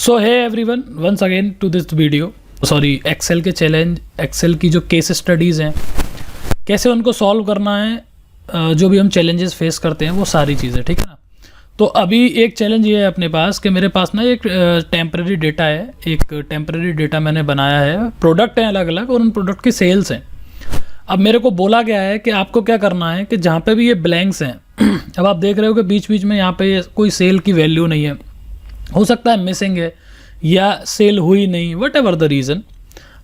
So hi everyone, once again to this video. Sorry, excel के challenge, excel की जो case studies हैं, कैसे उनको सॉल्व करना है, जो भी हम चैलेंजेस फेस करते हैं वो सारी चीज़ें, ठीक है ना। तो अभी एक चैलेंज ये है अपने पास कि मेरे पास ना एक टेम्प्रेरी डेटा है, एक टेम्प्रेरी डेटा मैंने बनाया है, प्रोडक्ट हैं अलग अलग और उन प्रोडक्ट की सेल्स हैं। अब मेरे को बोला गया है कि आपको क्या करना है कि जहाँ पे भी ये ब्लैंक्स हैं अब आप देख रहे हो कि बीच बीच में यहाँ पे कोई सेल की वैल्यू नहीं है, हो सकता है मिसिंग है या सेल हुई नहीं, what ever the reason,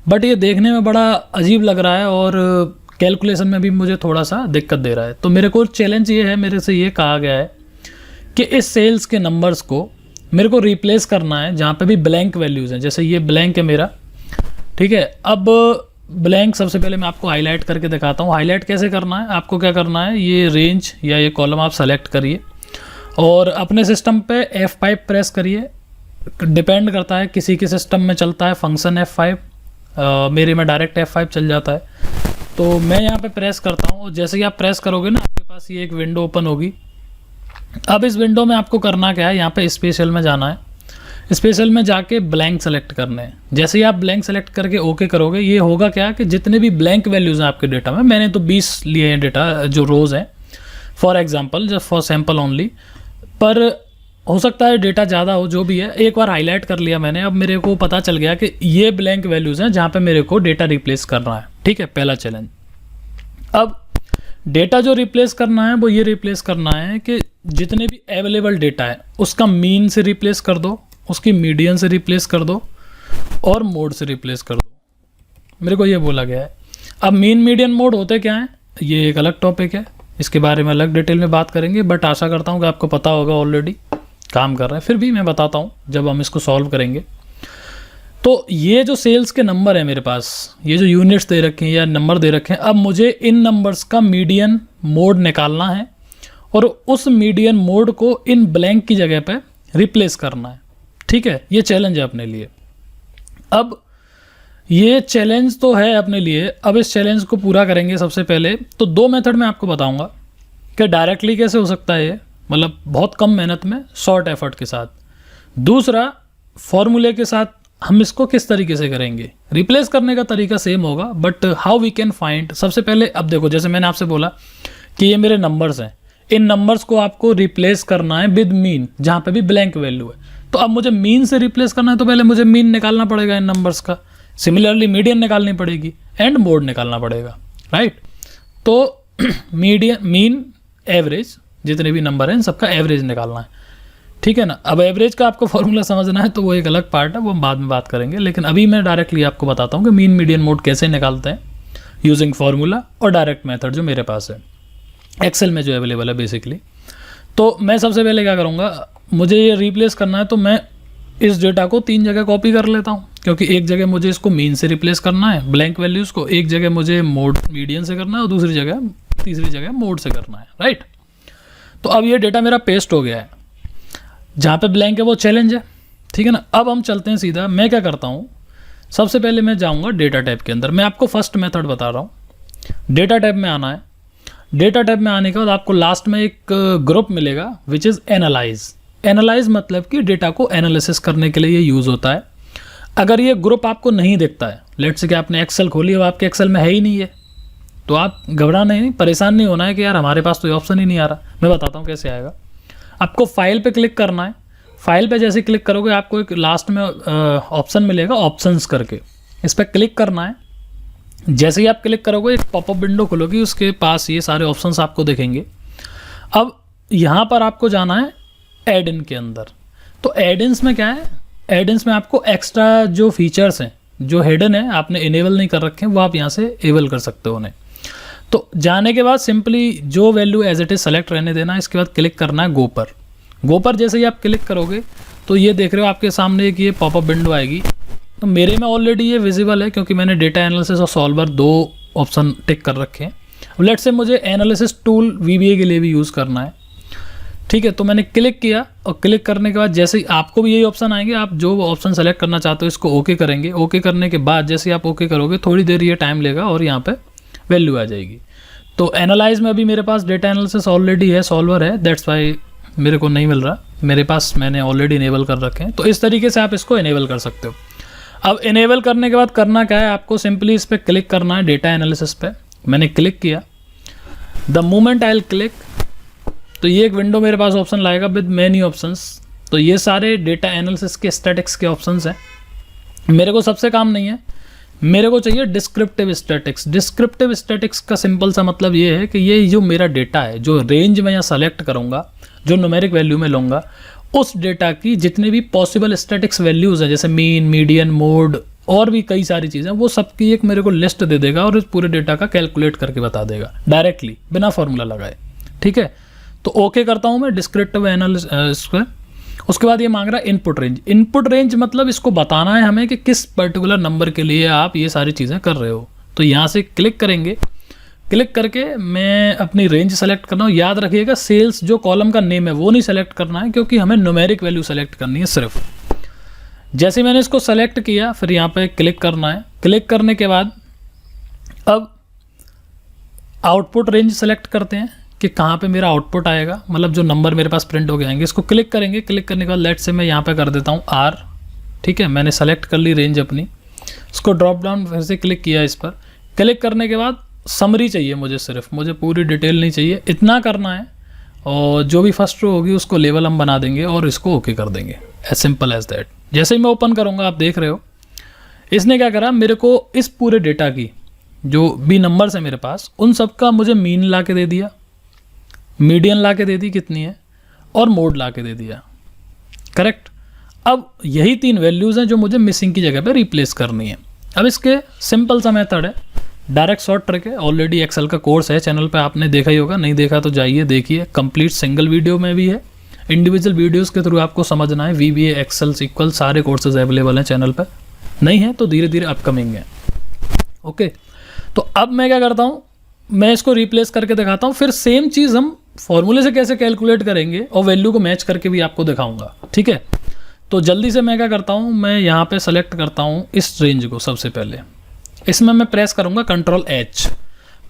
but ये देखने में बड़ा अजीब लग रहा है और कैलकुलेशन में भी मुझे थोड़ा सा दिक्कत दे रहा है। तो मेरे को चैलेंज ये है, मेरे से ये कहा गया है कि इस सेल्स के नंबर्स को मेरे को रिप्लेस करना है जहाँ पे भी ब्लैंक वैल्यूज़ हैं। जैसे ये ब्लैंक है मेरा, ठीक है। अब ब्लैंक सबसे पहले मैं आपको हाईलाइट करके दिखाता हूँ। हाईलाइट कैसे करना है, आपको क्या करना है, ये रेंज या ये कॉलम आप सेलेक्ट करिए और अपने सिस्टम पे F5 प्रेस करिए। डिपेंड करता है, किसी के सिस्टम में चलता है फंक्शन F5, मेरे में डायरेक्ट F5 चल जाता है। तो मैं यहाँ पे प्रेस करता हूँ और जैसे ही आप प्रेस करोगे ना, आपके पास ये एक विंडो ओपन होगी। अब इस विंडो में आपको करना क्या है, यहाँ पे स्पेशल में जाना है, स्पेशल में जाके ब्लैंक सेलेक्ट करने हैं। जैसे ही आप ब्लैंक सेलेक्ट करके ओके करोगे, ये होगा क्या कि जितने भी ब्लैंक वैल्यूज़ हैं आपके डेटा में, मैंने तो 20 लिए हैं डेटा, जो रोज़ हैं for example, just for sample only, पर हो सकता है डेटा ज़्यादा हो, जो भी है। एक बार हाईलाइट कर लिया मैंने, अब मेरे को पता चल गया कि ये ब्लैंक वैल्यूज़ हैं जहाँ पे मेरे को डेटा रिप्लेस करना है, ठीक है। पहला चैलेंज। अब डेटा जो रिप्लेस करना है वो ये रिप्लेस करना है कि जितने भी अवेलेबल डेटा है उसका मीन से रिप्लेस कर दो, उसकी मीडियन से रिप्लेस कर दो और मोड से रिप्लेस कर दो। मेरे को ये बोला गया है। अब मीन मीडियन मोड होते क्या हैं, ये एक अलग टॉपिक है, इसके बारे में अलग डिटेल में बात करेंगे, बट आशा करता हूँ कि आपको पता होगा, ऑलरेडी काम कर रहा है, फिर भी मैं बताता हूँ जब हम इसको सॉल्व करेंगे। तो ये जो सेल्स के नंबर है मेरे पास, ये जो यूनिट्स दे रखे हैं या नंबर दे रखे हैं, अब मुझे इन नंबर्स का मीडियन मोड निकालना है और उस मीडियन मोड को इन ब्लैंक की जगह पे रिप्लेस करना है, ठीक है। ये चैलेंज है अपने लिए। अब ये चैलेंज तो है अपने लिए, अब इस चैलेंज को पूरा करेंगे। सबसे पहले तो 2 मेथड मैं आपको बताऊंगा कि डायरेक्टली कैसे हो सकता है ये, मतलब बहुत कम मेहनत में, शॉर्ट एफर्ट के साथ। दूसरा, फॉर्मूले के साथ हम इसको किस तरीके से करेंगे। रिप्लेस करने का तरीका सेम होगा, but how we can find. सबसे पहले अब देखो, जैसे मैंने आपसे बोला कि ये मेरे नंबर्स हैं, इन नंबर्स को आपको रिप्लेस करना है विद मीन, जहाँ पे भी ब्लैंक वैल्यू है। तो अब मुझे मीन से रिप्लेस करना है तो पहले मुझे मीन निकालना पड़ेगा इन नंबर्स का, सिमिलरली मीडियन निकालनी पड़ेगी एंड मोड निकालना पड़ेगा, राइट। तो मीडियन, मीन, एवरेज, जितने भी नंबर हैं इन सबका एवरेज निकालना है, ठीक है ना। अब एवरेज का आपको फॉर्मूला समझना है तो वो एक अलग पार्ट है, वो हम बाद में बात करेंगे, लेकिन अभी मैं डायरेक्टली आपको बताता हूँ कि मीन मीडियन मोड कैसे निकालते हैं यूजिंग फार्मूला और डायरेक्ट मेथड जो मेरे पास है एक्सेल में, जो अवेलेबल है बेसिकली। तो मैं सबसे पहले क्या करूँगा, मुझे ये रिप्लेस करना है तो मैं इस डेटा को 3 जगह कॉपी कर लेता हूँ, क्योंकि एक जगह मुझे इसको मीन से रिप्लेस करना है ब्लैंक वैल्यूज़ को, एक जगह मुझे मोड मीडियन से करना है और तीसरी जगह मोड से करना है, राइट। तो अब ये डेटा मेरा पेस्ट हो गया है, जहाँ पे ब्लैंक है वो चैलेंज है, ठीक है ना। अब हम चलते हैं सीधा। मैं क्या करता हूँ, सबसे पहले मैं जाऊँगा डेटा टाइप के अंदर। मैं आपको फर्स्ट मेथड बता रहा हूँ, डेटा टाइप में आना है। डेटा टाइप में आने के बाद आपको लास्ट में एक ग्रुप मिलेगा विच इज़ एनालाइज। एनालाइज मतलब कि डेटा को एनालिसिस करने के लिए ये यूज़ होता है। अगर ये ग्रुप आपको नहीं दिखता है, लेट्स से कि आपने एक्सेल खोली और आपके एक्सेल में है ही नहीं है, तो आप घबराना नहीं, परेशान नहीं होना है कि यार हमारे पास तो ये ऑप्शन ही नहीं आ रहा। मैं बताता हूँ कैसे आएगा। आपको फाइल पे क्लिक करना है। फाइल पे जैसे क्लिक करोगे आपको एक लास्ट में ऑप्शन मिलेगा, ऑप्शंस करके, इस पर क्लिक करना है। जैसे ही आप क्लिक करोगे एक पॉपअप विंडो खुलोगी, उसके पास ये सारे ऑप्शंस आपको दिखेंगे। अब यहाँ पर आपको जाना है एड इन के अंदर। तो एड इन्स में क्या है, एड इन्स में आपको एक्स्ट्रा जो फीचर्स हैं, जो हिडन है, आपने इनेबल नहीं कर रखे हैं, वो आप यहाँ से एबल कर सकते हो उन्हें। तो जाने के बाद सिंपली जो value as it is select रहने देना है। इसके बाद क्लिक करना है गो पर। गो पर जैसे ही आप क्लिक करोगे तो ये देख रहे हो आपके सामने एक ये पॉपअप विंडो आएगी। तो मेरे में ऑलरेडी ये विजिबल है क्योंकि मैंने डेटा एनालिसिस और सॉल्वर 2 ऑप्शन टिक कर रखे हैं। लेट्स से मुझे एनालिसिस टूल VBA के लिए भी यूज़ करना है, ठीक है। तो मैंने क्लिक किया और क्लिक करने के बाद जैसे ही आपको भी यही ऑप्शन आएंगे, आप जो ऑप्शन सेलेक्ट करना चाहते हो इसको ओके करेंगे। ओके करने के बाद जैसे ही आप ओके करोगे, थोड़ी देर ये टाइम लेगा और यहाँ पे वैल्यू आ जाएगी। तो एनालाइज में अभी मेरे पास डेटा एनालिसिस ऑलरेडी है, सॉल्वर है, दैट्स वाई मेरे को नहीं मिल रहा, मेरे पास मैंने ऑलरेडी इनेबल कर रखे हैं। तो इस तरीके से आप इसको इनेबल कर सकते हो। अब इनेबल करने के बाद करना क्या है, आपको सिंपली इस पर क्लिक करना है, डेटा एनालिसिस पे। मैंने क्लिक किया, the moment I will click, तो ये एक विंडो मेरे पास ऑप्शन लाएगा विद मैनी ऑप्शंस। तो ये सारे डेटा एनालिसिस के स्टैटिक्स के ऑप्शंस हैं। मेरे को सबसे काम नहीं है, मेरे को चाहिए डिस्क्रिप्टिव स्टैटिक्स। डिस्क्रिप्टिव स्टैटिक्स का सिंपल सा मतलब ये है कि ये जो मेरा डेटा है, जो रेंज में यहाँ सेलेक्ट करूँगा, जो न्यूमेरिक वैल्यू में लूँगा, उस डेटा की जितने भी पॉसिबल स्टैटिक्स वैल्यूज़ हैं, जैसे मीन, मीडियन, मोड और भी कई सारी चीज़ें, वो सबकी एक मेरे को लिस्ट दे देगा और इस पूरे डेटा का कैलकुलेट करके बता देगा डायरेक्टली, बिना फॉर्मूला लगाए। ठीक है, तो ओके करता हूँ मैं डिस्क्रिप्टिव एनालिसिस पे। उसके बाद ये मांग रहा है इनपुट रेंज। इनपुट रेंज मतलब इसको बताना है हमें कि किस पर्टिकुलर नंबर के लिए आप ये सारी चीज़ें कर रहे हो। तो यहाँ से क्लिक करेंगे, क्लिक करके मैं अपनी रेंज सेलेक्ट करना हूँ। याद रखिएगा सेल्स जो कॉलम का नेम है वो नहीं सेलेक्ट करना है, क्योंकि हमें न्यूमेरिक वैल्यू सेलेक्ट करनी है सिर्फ। जैसे मैंने इसको सेलेक्ट किया, फिर यहाँ पे क्लिक करना है। क्लिक करने के बाद अब आउटपुट रेंज सेलेक्ट करते हैं कि कहाँ पे मेरा आउटपुट आएगा, मतलब जो नंबर मेरे पास प्रिंट हो गए आएंगे। इसको क्लिक करेंगे, क्लिक करने के बाद लेट से मैं यहाँ पे कर देता हूँ R। ठीक है, मैंने सेलेक्ट कर ली रेंज अपनी। इसको ड्रॉप डाउन फिर से क्लिक किया इस पर। क्लिक करने के बाद समरी चाहिए मुझे, सिर्फ मुझे पूरी डिटेल नहीं चाहिए, इतना करना है। और जो भी फर्स्ट रो होगी उसको लेवल हम बना देंगे और इसको ओके कर देंगे, एज सिंपल एज दैट। जैसे ही मैं ओपन करूँगा, आप देख रहे हो इसने क्या करा, मेरे को इस पूरे डेटा की जो भी नंबर्स है मेरे पास, उन सब का मुझे मीन ला के दे दिया, मीडियन ला के दे दी कितनी है, और मोड ला के दे दिया। करेक्ट। अब यही 3 वैल्यूज़ हैं जो मुझे मिसिंग की जगह पे रिप्लेस करनी है। अब इसके सिंपल सा मेथड है, डायरेक्ट सॉर्ट ट्रिक है। ऑलरेडी एक्सेल का कोर्स है चैनल पे, आपने देखा ही होगा, नहीं देखा तो जाइए देखिए। कंप्लीट सिंगल वीडियो में भी है, इंडिविजुअल वीडियोज़ के थ्रू आपको समझना है। VBA, एक्सेल, SQL सारे कोर्सेज अवेलेबल हैं चैनल पर, नहीं है तो धीरे धीरे अपकमिंग है। ओके, तो अब मैं क्या करता हूँ, मैं इसको रिप्लेस करके दिखाता हूँ। फिर सेम चीज़ हम फॉर्मूले से कैसे कैलकुलेट करेंगे और वैल्यू को मैच करके भी आपको दिखाऊंगा। ठीक है, तो जल्दी से मैं क्या करता हूँ, मैं यहाँ पे सेलेक्ट करता हूँ इस रेंज को। सबसे पहले इसमें मैं प्रेस करूँगा Ctrl+H।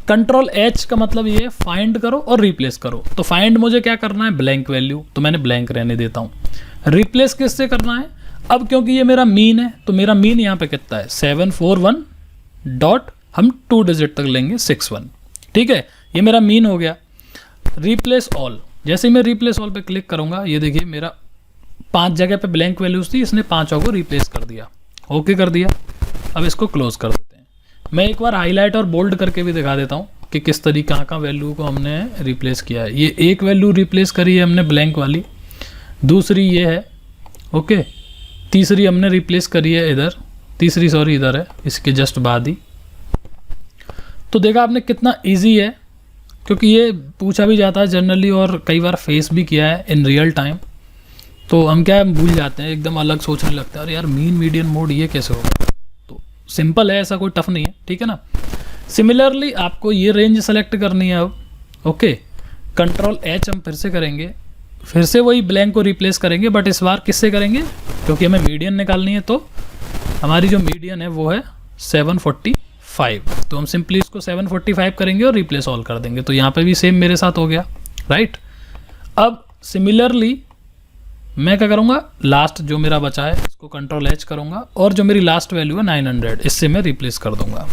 Ctrl+H का मतलब ये फाइंड करो और रिप्लेस करो। तो फाइंड मुझे क्या करना है, ब्लैंक वैल्यू, तो मैंने ब्लैंक रहने देता हूँ। रिप्लेस किससे करना है, अब क्योंकि ये मेरा मीन है, तो मेरा मीन यहाँ पे कितना है, 741 डॉट, हम 2 डिजिट तक लेंगे 61। ठीक है, ये मेरा मीन हो गया। रिप्लेस ऑल, जैसे ही मैं रिप्लेस ऑल पे क्लिक करूंगा, ये देखिए मेरा 5 जगह पे ब्लैंक वैल्यूज थी, इसने 5 को रिप्लेस कर दिया। ओके कर दिया। अब इसको क्लोज कर देते हैं। मैं एक बार हाईलाइट और बोल्ड करके भी दिखा देता हूँ कि किस तरीके का वैल्यू को हमने रिप्लेस किया है। ये एक वैल्यू रिप्लेस करी है हमने ब्लैंक वाली, दूसरी ये है, ओके, तीसरी हमने रिप्लेस करी है इधर, तीसरी सॉरी इधर है, इसके जस्ट बाद ही। तो देखा आपने कितना ईजी है, क्योंकि ये पूछा भी जाता है जनरली और कई बार फेस भी किया है इन रियल टाइम। तो हम क्या भूल जाते हैं, एकदम अलग सोचने लगते हैं, अरे यार मीन, मीडियन, मोड ये कैसे होगा। तो सिंपल है, ऐसा कोई टफ नहीं है। ठीक है ना। सिमिलरली आपको ये रेंज सेलेक्ट करनी है अब। ओके, Ctrl+H हम फिर से करेंगे, फिर से वही ब्लैंक को रिप्लेस करेंगे, बट इस बार किससे करेंगे, क्योंकि हमें मीडियन निकालनी है। तो हमारी जो मीडियन है वो है 745। तो हम सिंपली इसको 745 करेंगे और रिप्लेस ऑल कर देंगे। तो यहाँ पे भी सेम मेरे साथ हो गया, राइट। अब सिमिलरली मैं क्या करूँगा, लास्ट जो मेरा बचा है इसको Ctrl+H करूँगा और जो मेरी लास्ट वैल्यू है 900, इससे मैं रिप्लेस कर दूँगा।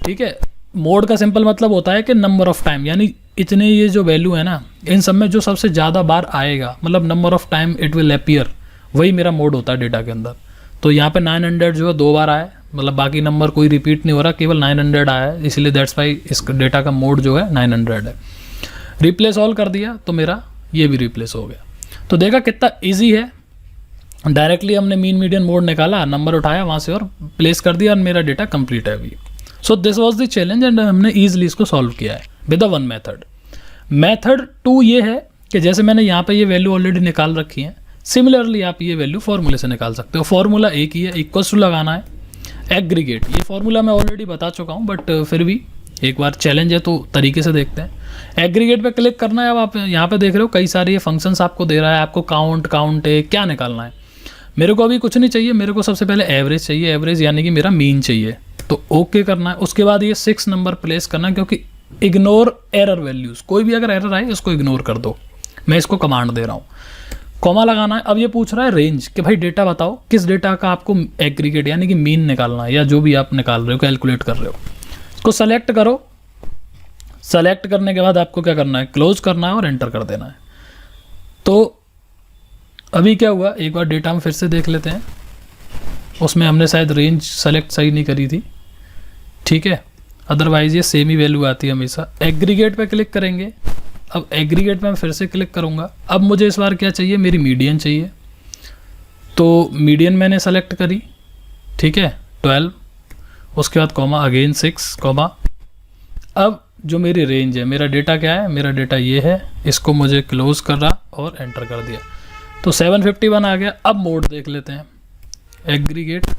ठीक है। मोड का सिंपल मतलब होता है कि नंबर ऑफ टाइम, यानी इतने ये जो वैल्यू है ना, इन सब में जो सबसे ज़्यादा बार आएगा, मतलब number of time it will appear, वही मेरा मोड होता है डेटा के अंदर। तो यहाँ पे 900 जो है 2 बार आया, मतलब बाकी नंबर कोई रिपीट नहीं हो रहा, केवल 900 आया है, इसलिए दैट्स वाई इस डेटा का मोड जो है 900 है। रिप्लेस ऑल कर दिया तो मेरा ये भी रिप्लेस हो गया। तो देखा कितना ईजी है, डायरेक्टली हमने मीन, मीडियन, मोड निकाला, नंबर उठाया वहाँ से और प्लेस कर दिया और मेरा डेटा कंप्लीट है अभी। So this was the challenge and हमने ईजिली इसको सॉल्व किया है with the one method. Method 2 ये है कि जैसे मैंने यहाँ पे ये वैल्यू ऑलरेडी निकाल रखी है, सिमिलरली आप ये वैल्यू फॉर्मूले से निकाल सकते हो। फॉर्मूला एक ही है, इक्वल्स टू लगाना है, एग्रीगेट। ये फॉर्मूला मैं ऑलरेडी बता चुका हूँ, बट फिर भी एक बार चैलेंज है तो तरीके से देखते हैं। एग्रीगेट पे क्लिक करना है। अब आप यहाँ पे देख रहे हो कई सारे ये फंक्शंस आपको दे रहा है, आपको काउंट है, क्या निकालना है। मेरे को अभी कुछ नहीं चाहिए, मेरे को सबसे पहले एवरेज चाहिए, एवरेज यानी कि मेरा मीन चाहिए। तो ओके करना है। उसके बाद ये 6 नंबर प्लेस करना है, क्योंकि इग्नोर एरर वैल्यूज़, कोई भी अगर एरर आए उसको इग्नोर कर दो। मैं इसको कमांड दे रहा हूँ, कॉमा लगाना है। अब ये पूछ रहा है रेंज कि भाई डेटा बताओ, किस डेटा का आपको एग्रीगेट यानी कि मीन निकालना है या जो भी आप निकाल रहे हो, कैलकुलेट कर रहे हो। इसको सेलेक्ट करो। सेलेक्ट करने के बाद आपको क्या करना है, क्लोज करना है और एंटर कर देना है। तो अभी क्या हुआ, एक बार डेटा हम फिर से देख लेते हैं। उसमें हमने शायद रेंज सेलेक्ट सही नहीं करी थी, ठीक है, अदरवाइज ये सेम ही वैल्यू आती है हमेशा। एग्रीगेट पे क्लिक करेंगे। अब एग्रीगेट पे मैं फिर से क्लिक करूँगा। अब मुझे इस बार क्या चाहिए, मेरी मीडियन चाहिए। तो मीडियन मैंने सेलेक्ट करी, ठीक है, 12, उसके बाद कॉमा अगेन 6 कॉमा। अब जो मेरी रेंज है, मेरा डेटा क्या है, मेरा डेटा ये है, इसको मुझे क्लोज कर रहा और एंटर कर दिया। तो 751 आ गया। अब मोड देख लेते हैं, एग्रीगेट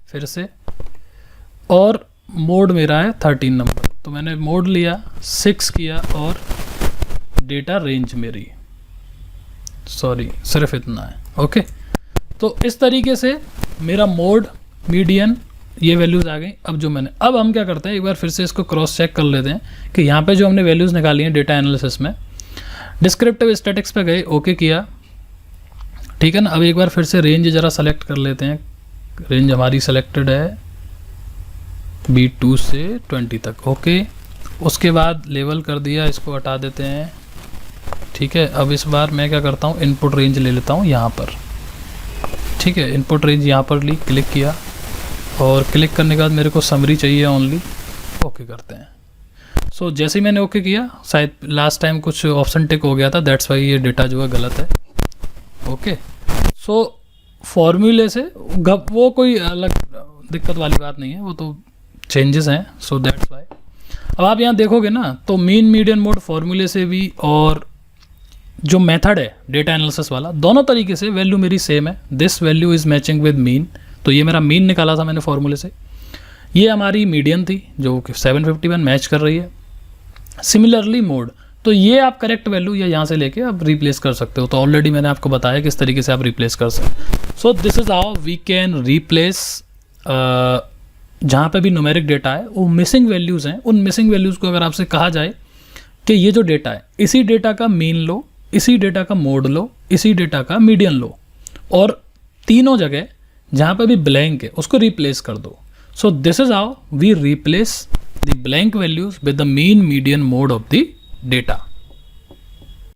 फिर से, और मोड मेरा है 13 नंबर। तो मैंने मोड लिया, 6 किया और डेटा रेंज मेरी, सॉरी सिर्फ इतना है, ओके। तो इस तरीके से मेरा मोड, मीडियन, ये वैल्यूज़ आ गई। अब हम क्या करते हैं, एक बार फिर से इसको क्रॉस चेक कर लेते हैं कि यहाँ पे जो हमने वैल्यूज़ निकाली हैं डेटा एनालिसिस में, डिस्क्रिप्टिव स्टैटिक्स पे गए, ओके किया, ठीक है ना। अब एक बार फिर से रेंज ज़रा सेलेक्ट कर लेते हैं। रेंज हमारी सेलेक्टेड है B2 से 20 तक, ओके। उसके बाद लेवल कर दिया, इसको हटा देते हैं, ठीक है। अब इस बार मैं क्या करता हूँ, इनपुट रेंज ले लेता हूँ यहाँ पर, ठीक है। इनपुट रेंज यहाँ पर ली, क्लिक किया और क्लिक करने के बाद मेरे को समरी चाहिए ओनली, ओके करते हैं। सो जैसे ही मैंने ओके किया, शायद लास्ट टाइम कुछ ऑप्शन टिक हो गया था, दैट्स वाई ये डेटा जो है गलत है, ओके। सो फॉर्मूले से वो कोई अलग दिक्कत वाली बात नहीं है, वो तो चेंजेस हैं, सो दैट्स वाई। अब आप यहाँ देखोगे ना, तो मीन, मीडियन, मोड फॉर्मूले से भी और जो मेथड है डेटा एनालिसिस वाला, दोनों तरीके से वैल्यू मेरी सेम है। This value is matching with mean, तो ये मेरा मीन निकाला था मैंने फॉर्मूले से। ये हमारी मीडियन थी जो कि 751 मैच कर रही है। सिमिलरली मोड, तो ये आप करेक्ट वैल्यू या यहाँ से लेके आप रिप्लेस कर सकते हो। तो ऑलरेडी मैंने आपको बताया किस तरीके से आप रिप्लेस कर सकते। So this is how we can replace, जहाँ पे भी न्यूमेरिक डेटा है वो मिसिंग वैल्यूज़ हैं, उन मिसिंग वैल्यूज़ को अगर आपसे कहा जाए कि ये जो डेटा है, इसी डेटा का मीन लो, इसी डेटा का मोड लो, इसी डेटा का मीडियन लो, और तीनों जगह जहाँ पे भी ब्लैंक है उसको रिप्लेस कर दो। So this is how we replace the blank values with the mean, median, mode of the data.